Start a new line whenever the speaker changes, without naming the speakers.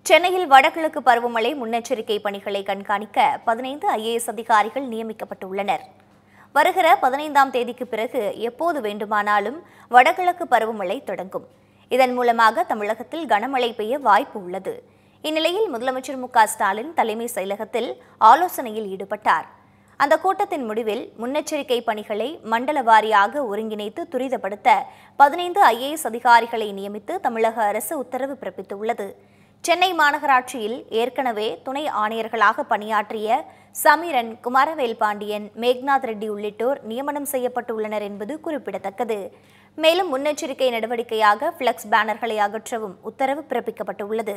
சென்னையில் வடகிழக்கு பருவமழை முன்னெச்சரிக்கை பணிகளை கண்காணிக்க 15 IAS அதிகாரிகள் நியமிக்கப்பட்டுள்ளனர். வருகிற 15ஆம் தேதிக்கு பிறகு எப்போது வேண்டுமானாலும் வடகிழக்கு பருவமழை தொடங்கும். இதன் மூலமாக தமிழகத்தில் கனமழை பெய்ய வாய்ப்பு உள்ளது. இந்நிலையில் முதலமைச்சர் ஸ்டாலின் தலைமை செயலகத்தில் ஆலோசனையில் ஈடுபட்டார். அந்த கூட்டத்தின் முடிவில் முன்னெச்சரிக்கை பணிகளை மண்டல வாரியாக ஒருங்கிணைத்து துரிதப்படுத்த 15 IAS அதிகாரிகளை நியமித்து தமிழக அரசு உத்தரவு பிறப்பித்துள்ளது. சென்னை மாநகராட்சியில் ஏற்கனவே துணை ஆணையர்களாக பணியாற்றிய சமீரன், குமாரவேல் பாண்டியன், மேக்நாத் ரெட்டி உள்ளிட்டோர் நியமனம் செய்யப்பட்டுள்ளனர் என்பது குறிப்பிடத்தக்கது. மேலும் முன்னெச்சரிக்கை நடவடிக்கையாக பிளக்ஸ் பேனர்களை அகற்றவும் உத்தரவு பிறப்பிக்கப்பட்டுள்ளது.